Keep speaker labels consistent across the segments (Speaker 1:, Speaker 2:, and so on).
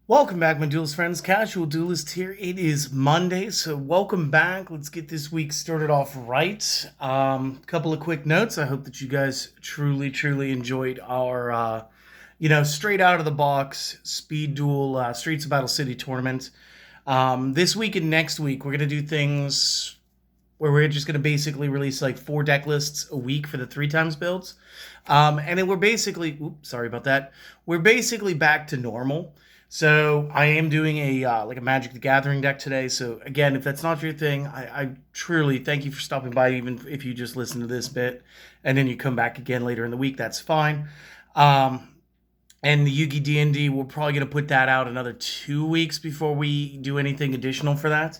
Speaker 1: Welcome back, my duelist friends. Casual Duelist here. It is Monday, so welcome back. Let's get this week started off right. Couple of quick notes. I hope that you guys truly enjoyed our, straight out of the box speed duel Streets of Battle City tournament. This week and next week, we're gonna do things where we're just gonna basically release like 4 deck lists a week for the 3x builds, and then we're basically, sorry about that. We're basically back to normal. So I am doing a like a Magic the Gathering deck today. So again, if that's not your thing, I truly thank you for stopping by, even if you just listen to this bit and then you come back again later in the week. That's fine. And the Yugi D&D, we're probably going to put that out another 2 weeks before we do anything additional for that.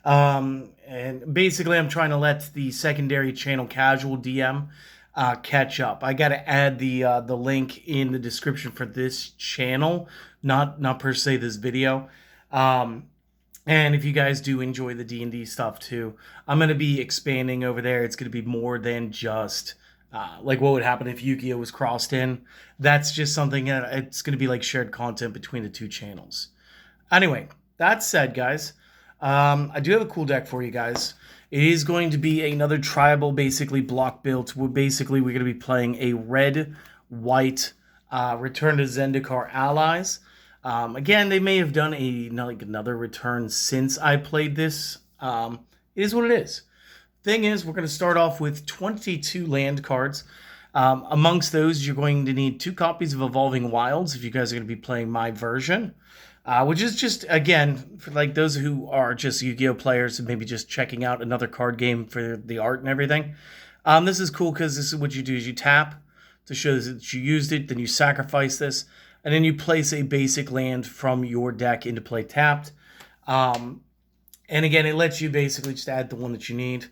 Speaker 1: And basically, I'm trying to let the secondary channel Casual DM catch up. I got to add the link in the description for this channel, not per se this video. And if you guys do enjoy the D&D stuff too, I'm going to be expanding over there. It's going to be more than just like what would happen if Yu-Gi-Oh was crossed in. That's just something that it's going to be like shared content between the two channels. Anyway, that said, guys, I do have a cool deck for you guys. It is going to be another tribal, basically block built. We're going to be playing a red-white Return to Zendikar allies. Again, they may have done another return since I played this. It is what it is. Thing is, we're going to start off with 22 land cards. Amongst those, you're going to need 2 copies of Evolving Wilds if you guys are going to be playing my version. Which is just, again, for like those who are just Yu-Gi-Oh players and maybe just checking out another card game for the art and everything. This is cool because this is what you do is you tap to show that you used it, then you sacrifice this, and then you place a basic land from your deck into play tapped. And again, it lets you basically just add the one that you need.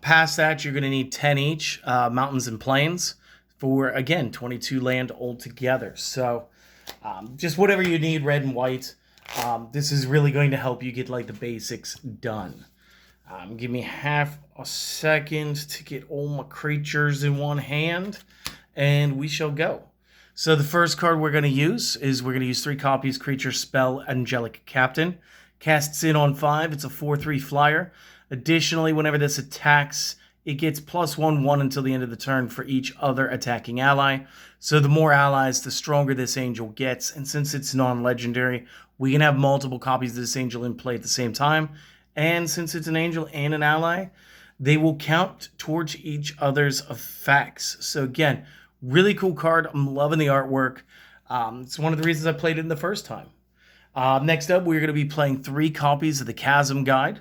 Speaker 1: Past that, you're going to need 10 each, mountains and plains, for, again, 22 land altogether. So just whatever you need, red and white. This is really going to help you get like the basics done. Give me half a second to get all my creatures in one hand, and we shall go. So the first card we're going to use is we're going to use 3 copies, Creature Spell Angelic Captain. Casts in on 5. It's a 4/3 flyer. Additionally, whenever this attacks, it gets +1/1 until the end of the turn for each other attacking ally. So the more allies, the stronger this angel gets. And since it's non-legendary, we can have multiple copies of this angel in play at the same time. And since it's an angel and an ally, they will count towards each other's effects. So again, really cool card. I'm loving the artwork. It's one of the reasons I played it in the first time. Next up, we're going to be playing 3 copies of the Chasm Guide.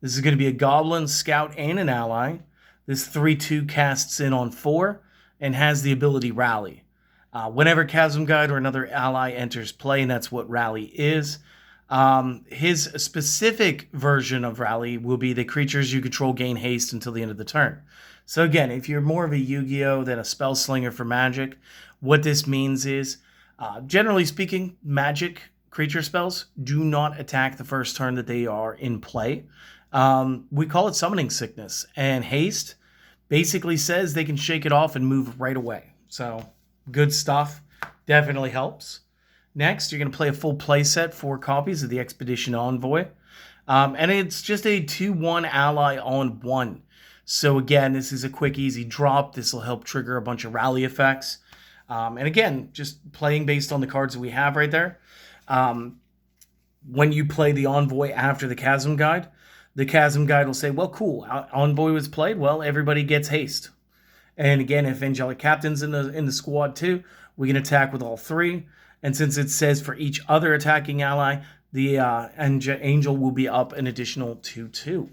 Speaker 1: This is going to be a Goblin, Scout, and an ally. This 3/2 casts in on 4 and has the ability Rally. Whenever Chasm Guide or another ally enters play, and that's what Rally is, his specific version of Rally will be the creatures you control gain haste until the end of the turn. So again, if you're more of a Yu-Gi-Oh than a Spell Slinger for Magic, what this means is, generally speaking, Magic creature spells do not attack the first turn that they are in play. We call it Summoning Sickness, and haste basically says they can shake it off and move right away. So good stuff. Definitely helps. Next, you're going to play a full play set, 4 copies of the Expedition Envoy. And it's just a 2/1 ally on 1. So again, this is a quick, easy drop. This will help trigger a bunch of rally effects. And again, just playing based on the cards that we have right there. When you play the Envoy after the Chasm Guide, the Chasm Guide will say, well, cool, Envoy was played, well, everybody gets haste. And again, if Angelic Captain's in the squad too, we can attack with all 3. And since it says for each other attacking ally, the Angel will be up an additional 2/2.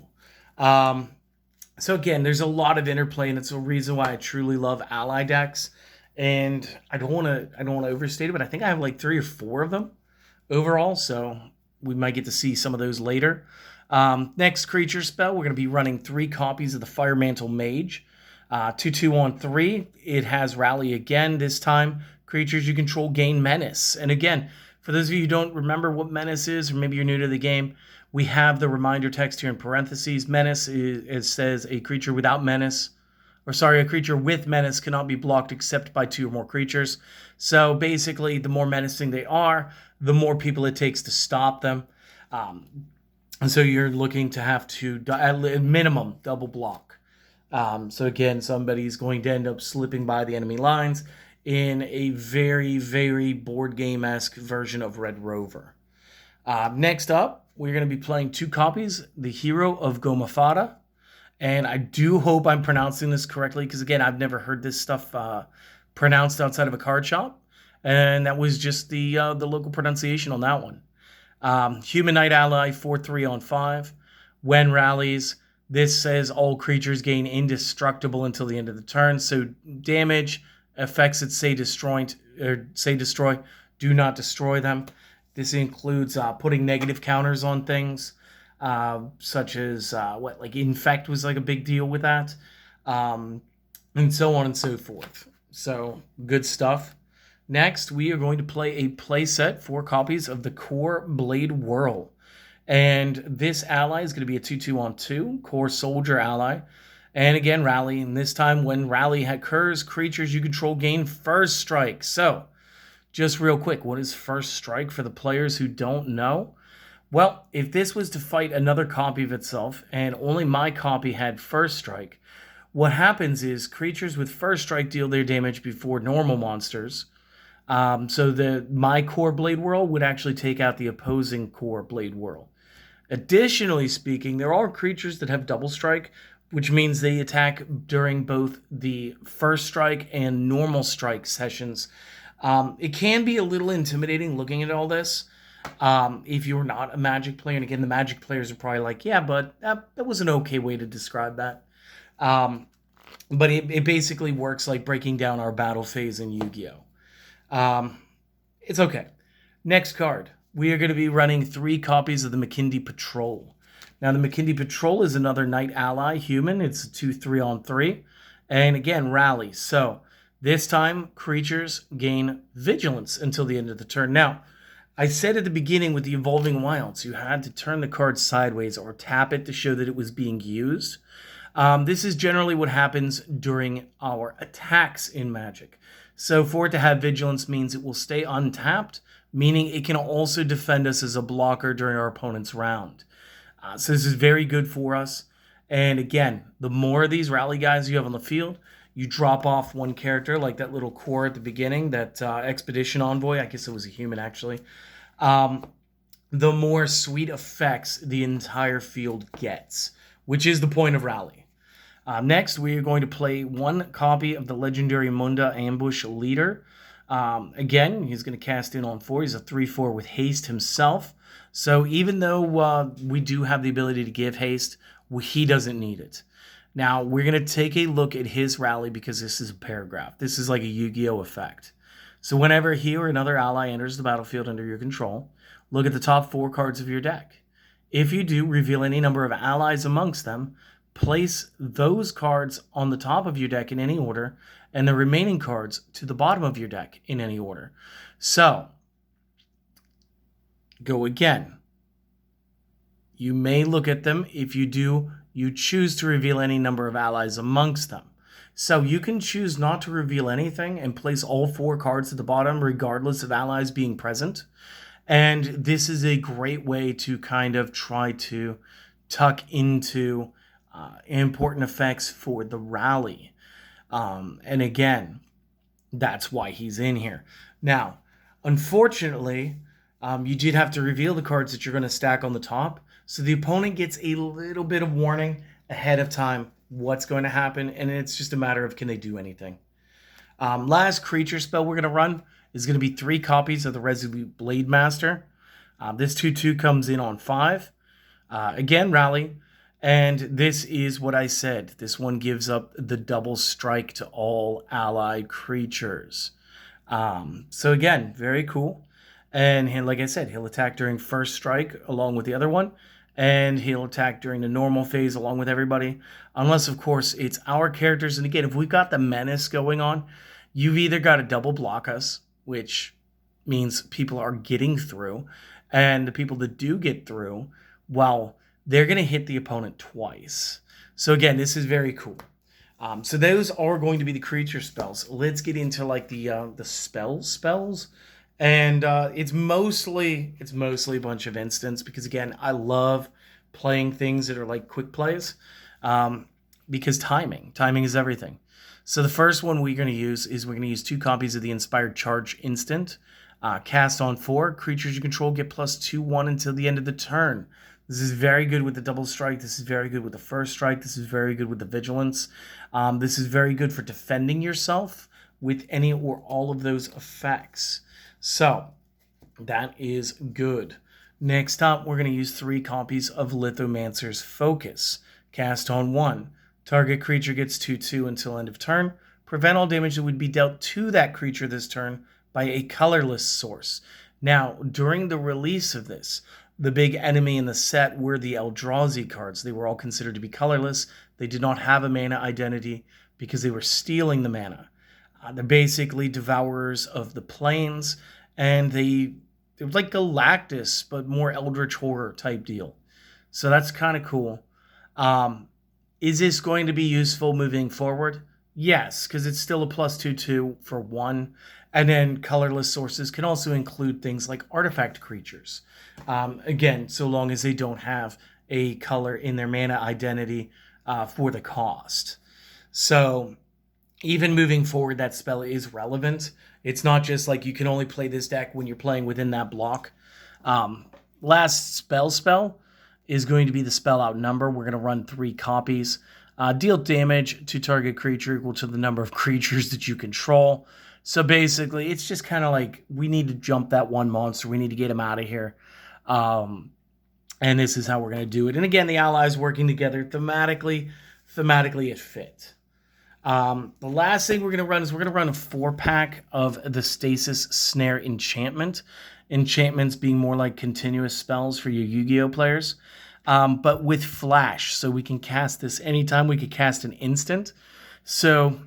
Speaker 1: So again, there's a lot of interplay, and it's a reason why I truly love ally decks. And I don't want to overstate it, but I think I have like 3 or 4 of them overall, so we might get to see some of those later. Next creature spell, we're going to be running 3 copies of the Fire Mantle Mage. 2/2 on 3. It has Rally again. This time, creatures you control gain Menace. And again, for those of you who don't remember what Menace is, or maybe you're new to the game, we have the reminder text here in parentheses. Menace it says a creature without Menace, a creature with Menace cannot be blocked except by 2 or more creatures. So basically, the more menacing they are, the more people it takes to stop them. And so you're looking to have to, at minimum, double block. So again, somebody's going to end up slipping by the enemy lines in a very, very board game-esque version of Red Rover. Next up, we're going to be playing 2 copies, the Hero of Gomafada. And I do hope I'm pronouncing this correctly, because again, I've never heard this stuff pronounced outside of a card shop. And that was just the local pronunciation on that one. Human Knight ally, 4/3 on 5. When rallies, this says all creatures gain indestructible until the end of the turn. So damage, effects that say destroy, do not destroy them. This includes putting negative counters on things, such as like Infect was like a big deal with that, and so on and so forth. So good stuff. Next, we are going to play a playset, 4 copies of the Core Blade Whirl. And this ally is going to be a 2/2 on 2, Core Soldier ally. And again, rally. And this time, when rally occurs, creatures you control gain first strike. So, just real quick, what is first strike for the players who don't know? Well, if this was to fight another copy of itself, and only my copy had first strike, what happens is creatures with first strike deal their damage before normal monsters. So my Core Blade Whirl would actually take out the opposing Core Blade Whirl. Additionally speaking, there are creatures that have double strike, which means they attack during both the first strike and normal strike sessions. It can be a little intimidating looking at all this if you're not a Magic player. And again, the Magic players are probably like, yeah, but that was an okay way to describe that. But it basically works like breaking down our battle phase in Yu-Gi-Oh! It's okay. Next card. We are going to be running 3 copies of the McKindy Patrol. Now, the McKindy Patrol is another Knight ally, human. It's a 2/3 on 3. And again, rally. So, this time, creatures gain vigilance until the end of the turn. Now, I said at the beginning with the Evolving Wilds, you had to turn the card sideways or tap it to show that it was being used. This is generally what happens during our attacks in Magic. So for it to have vigilance means it will stay untapped, meaning it can also defend us as a blocker during our opponent's round. So this is very good for us. And again, the more of these rally guys you have on the field, you drop off one character, like that little core at the beginning, that Expedition Envoy, I guess it was a human actually, the more sweet effects the entire field gets, which is the point of rally. Next, we are going to play 1 copy of the Legendary Munda Ambush Leader. Again, he's going to cast in on 4. He's a 3/4 with haste himself. So even though we do have the ability to give haste, he doesn't need it. Now, we're going to take a look at his rally because this is a paragraph. This is like a Yu-Gi-Oh! Effect. So whenever he or another ally enters the battlefield under your control, look at the top 4 cards of your deck. If you do, reveal any number of allies amongst them, place those cards on the top of your deck in any order, and the remaining cards to the bottom of your deck in any order. So, go again. You may look at them. If you do, you choose to reveal any number of allies amongst them. So you can choose not to reveal anything and place all 4 cards at the bottom regardless of allies being present. And this is a great way to kind of try to tuck into important effects for the rally. And again, that's why he's in here. Now, unfortunately, you did have to reveal the cards that you're going to stack on the top. So the opponent gets a little bit of warning ahead of time what's going to happen. And it's just a matter of can they do anything. Last creature spell we're going to run is going to be 3 copies of the Resolute Blade Master. This 2/2 comes in on 5. Again, rally. And this is what I said. This one gives up the double strike to all allied creatures. So again, very cool. And like I said, he'll attack during first strike along with the other one. And he'll attack during the normal phase along with everybody. Unless, of course, it's our characters. And again, if we've got the menace going on, you've either got to double block us, which means people are getting through. And the people that do get through, well, they're going to hit the opponent twice. So again, this is very cool. So those are going to be the creature spells. Let's get into like the spells. And it's mostly a bunch of instants because again, I love playing things that are like quick plays, um, because timing is everything. So the first one we're going to use is we're going to use 2 copies of the Inspired Charge instant. Cast on 4 creatures you control get +2/+1 until the end of the turn. This is very good with the double strike. This is very good with the first strike. This is very good with the vigilance. This is very good for defending yourself with any or all of those effects. So that is good. Next up, we're going to use 3 copies of Lithomancer's Focus. Cast on 1. Target creature gets 2/2 until end of turn. Prevent all damage that would be dealt to that creature this turn by a colorless source. Now, during the release of this, the big enemy in the set were the Eldrazi cards. They were all considered to be colorless. They did not have a mana identity because they were stealing the mana. They're basically devourers of the plains, and it was like Galactus, but more Eldritch Horror type deal. So that's kind of cool. Is this going to be useful moving forward? Yes, because it's still a +2/2 for 1. And then colorless sources can also include things like artifact creatures. Again, so long as they don't have a color in their mana identity for the cost. So even moving forward, that spell is relevant. It's not just like you can only play this deck when you're playing within that block. Last spell is going to be the spell Outnumber. We're going to run 3 copies. Deal damage to target creature equal to the number of creatures that you control. So basically, it's just kind of like we need to jump that one monster. We need to get him out of here. And this is how we're going to do it. And again, the allies working together thematically it fit. The last thing we're going to run is we're going to run a 4-pack of the Stasis Snare Enchantment. Enchantments being more like continuous spells for your Yu-Gi-Oh players, but with flash. So we can cast this anytime. We could cast an instant. So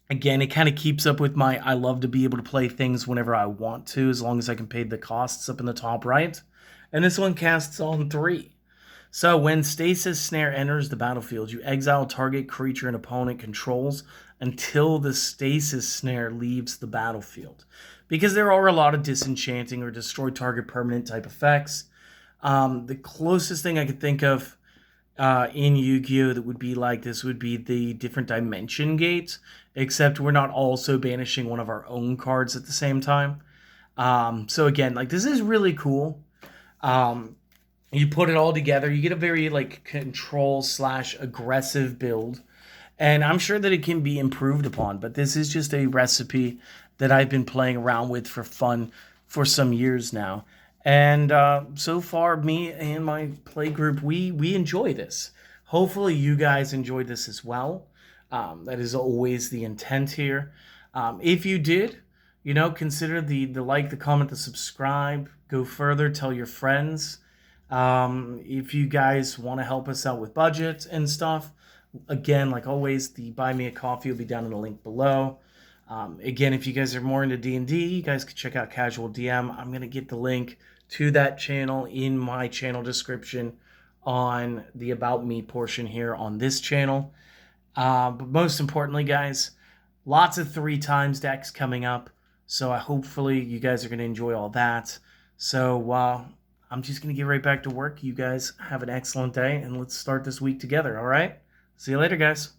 Speaker 1: again, it kind of keeps up with I love to be able to play things whenever I want to, as long as I can pay the costs up in the top right. And this one casts on 3. So when Stasis Snare enters the battlefield, you exile target creature an opponent controls until the Stasis Snare leaves the battlefield. Because there are a lot of disenchanting or destroy target permanent type effects. The closest thing I could think of in Yu-Gi-Oh! That would be like this would be the different dimension gates, except we're not also banishing one of our own cards at the same time. So again, like this is really cool. You put it all together, you get a very like control/aggressive build. And I'm sure that it can be improved upon, but this is just a recipe that I've been playing around with for fun for some years now. And so far, me and my play group, we enjoy this. Hopefully you guys enjoyed this as well. That is always the intent here. If you did, consider the like, the comment, the subscribe. Go further, tell your friends. If you guys want to help us out with budget and stuff, again, like always, the Buy Me a Coffee will be down in the link below. Again, if you guys are more into D&D, you guys can check out Casual DM. I'm going to get the link to that channel in my channel description on the About Me portion here on this channel. But most importantly, guys, lots of 3x decks coming up. So hopefully you guys are going to enjoy all that. So I'm just going to get right back to work. You guys have an excellent day, and let's start this week together, all right? See you later, guys.